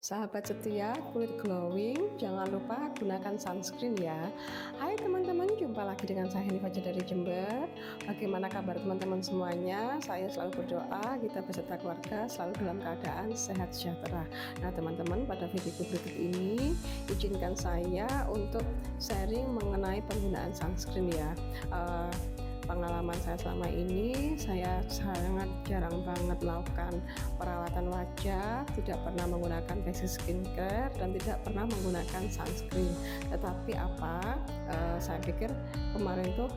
Sahabat setia, kulit glowing, jangan lupa gunakan sunscreen ya. Hai teman-teman, jumpa lagi dengan saya Nifaja dari Jember. Bagaimana kabar teman-teman semuanya? Saya selalu berdoa kita beserta keluarga selalu dalam keadaan sehat sejahtera. Nah teman-teman, pada video berikut ini izinkan saya untuk sharing mengenai penggunaan sunscreen ya. Pengalaman saya selama ini, saya sangat jarang banget melakukan perawatan wajah, tidak pernah menggunakan basic skincare dan tidak pernah menggunakan sunscreen. Tetapi saya pikir kemarin tuh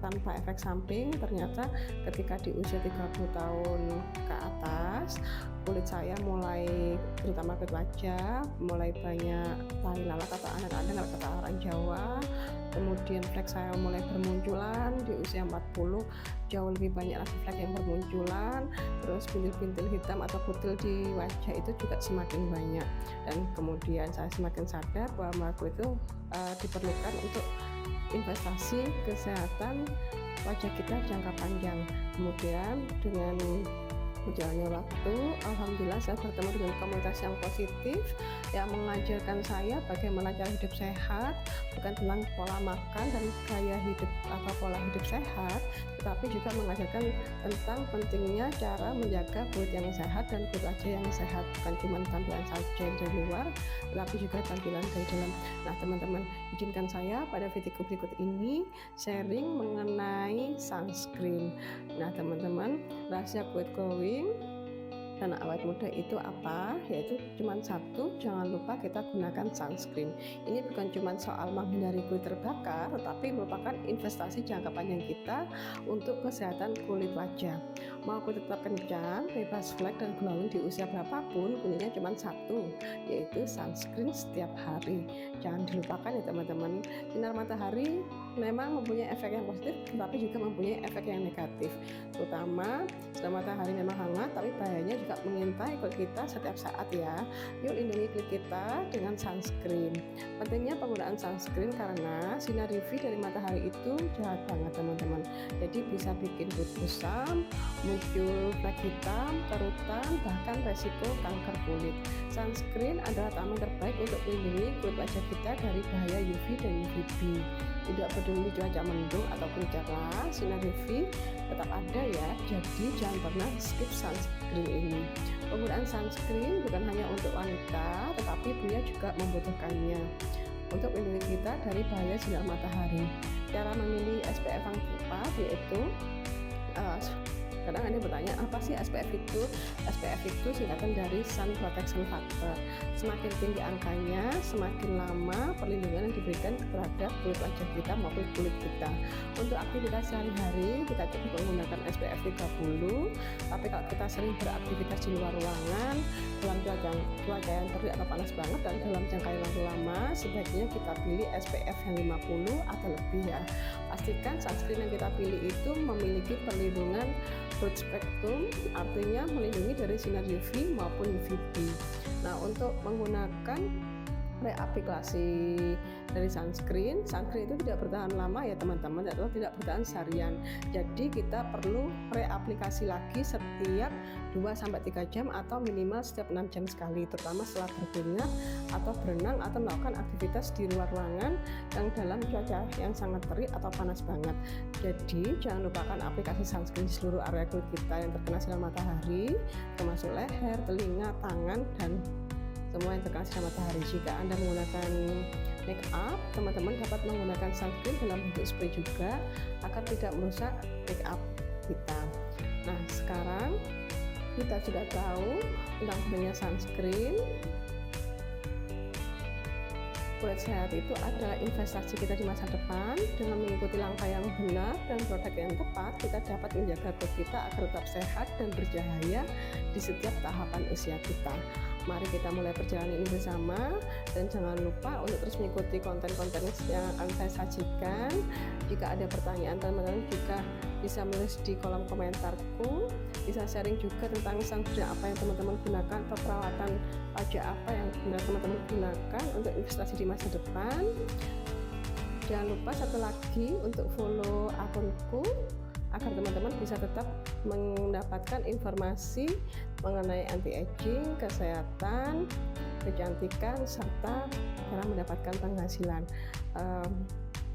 tanpa efek samping. Ternyata ketika di usia 30 tahun ke atas, kulit saya mulai, terutama kulit wajah, mulai banyak tahi lalat atau anak-anak kata orang Jawa. Kemudian flek saya mulai bermunculan di usia 40, jauh lebih banyak lagi flek yang bermunculan. Terus bintil-bintil hitam atau kutil di wajah itu juga semakin banyak. Dan kemudian saya semakin sadar bahwa kulit itu diperlukan untuk investasi kesehatan wajah kita jangka panjang. Kemudian dengan berjalannya waktu, alhamdulillah saya bertemu dengan komunitas yang positif yang mengajarkan saya bagaimana cara hidup sehat, bukan tentang pola makan dan gaya hidup atau pola hidup sehat, tetapi juga mengajarkan tentang pentingnya cara menjaga kulit yang sehat dan kulit wajah yang sehat, bukan cuma tampilan saja dari luar, tetapi juga tampilan dari dalam. Nah teman-teman, izinkan saya pada video berikut ini sharing mengenai sunscreen. Nah teman-teman, rahasia kulit glowing dan awet muda itu apa? Yaitu cuma satu, jangan lupa kita gunakan sunscreen. Ini bukan cuma soal menghindari kulit terbakar, tetapi merupakan investasi jangka panjang kita untuk kesehatan kulit wajah. Mau kulit tetap kencang, bebas flek dan glowing di usia berapapun, kuncinya cuma satu, yaitu sunscreen setiap hari. Jangan dilupakan ya teman-teman, sinar matahari memang mempunyai efek yang positif, tetapi juga mempunyai efek yang negatif. Terutama sinar matahari memang hangat, tapi bahayanya juga mengintai kulit kita setiap saat ya. Yuk lindungi kulit kita dengan sunscreen. Pentingnya penggunaan sunscreen karena sinar UV dari matahari itu jahat banget teman-teman. Jadi bisa bikin kulit kusam, muncul flek hitam, kerutan, bahkan resiko kanker kulit. Sunscreen adalah taman terbaik untuk melindungi kulit wajah kita dari bahaya UV dan UVB. Tidak peduli cuaca mendung ataupun cerah, sinar UV tetap ada ya. Jadi jangan pernah skip sunscreen ini. Penggunaan sunscreen bukan hanya untuk wanita, tetapi pria juga membutuhkannya untuk melindungi kita dari bahaya sinar matahari. Cara memilih SPF yang tepat yaitu kadang Anda bertanya, apa sih SPF itu? SPF itu singkatan dari Sun Protection Factor. Semakin tinggi angkanya, semakin lama perlindungan yang diberikan terhadap kulit wajah kita maupun kulit kita. Untuk aktivitas sehari-hari, kita cukup menggunakan SPF 30. Tapi kalau kita sering beraktivitas di luar ruangan, dalam cuaca yang terik atau panas banget dan dalam jangka yang lama, sebaiknya kita pilih SPF yang 50 atau lebih ya. Pastikan sunscreen yang kita pilih itu memiliki perlindungan broad spectrum, artinya melindungi dari sinar UV maupun UVB. Nah, untuk menggunakan reaplikasi dari sunscreen itu tidak bertahan lama ya teman-teman, atau tidak bertahan seharian. Jadi kita perlu reaplikasi lagi setiap 2-3 jam atau minimal setiap 6 jam sekali, terutama setelah berkeringat atau berenang atau melakukan aktivitas di luar ruangan yang dalam cuaca yang sangat terik atau panas banget. Jadi jangan lupakan aplikasi sunscreen di seluruh area kulit kita yang terkena sinar matahari, termasuk leher, telinga, tangan, dan semua yang terkena sinar matahari. Jika Anda menggunakan make up, teman-teman dapat menggunakan sunscreen dalam bentuk spray juga agar tidak merusak make up kita. Nah, sekarang kita sudah tahu tentang pentingnya sunscreen. Kulit sehat itu adalah investasi kita di masa depan. Dengan mengikuti langkah yang benar dan produk yang tepat, kita dapat menjaga kulit kita agar tetap sehat dan bercahaya di setiap tahapan usia kita. Mari kita mulai perjalanan ini bersama, dan jangan lupa untuk terus mengikuti konten-konten yang akan saya sajikan. Jika ada pertanyaan, teman-teman juga bisa menulis di kolom komentarku, bisa sharing juga tentang sunscreen apa yang teman-teman gunakan atau perawatan wajah apa yang benar teman-teman gunakan untuk investasi di masa depan. Jangan lupa satu lagi untuk follow akunku agar teman-teman bisa tetap mendapatkan informasi mengenai anti-aging, kesehatan, kecantikan, serta cara mendapatkan penghasilan.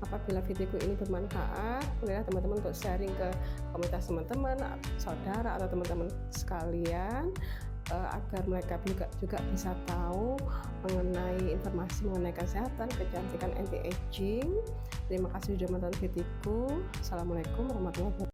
Apabila videoku ini bermanfaat, bolehlah teman-teman untuk sharing ke komunitas teman-teman, saudara atau teman-teman sekalian, agar mereka juga bisa tahu mengenai informasi mengenai kesehatan, kecantikan, anti-aging. Terima kasih sudah menonton videoku. Assalamualaikum warahmatullahi wabarakatuh.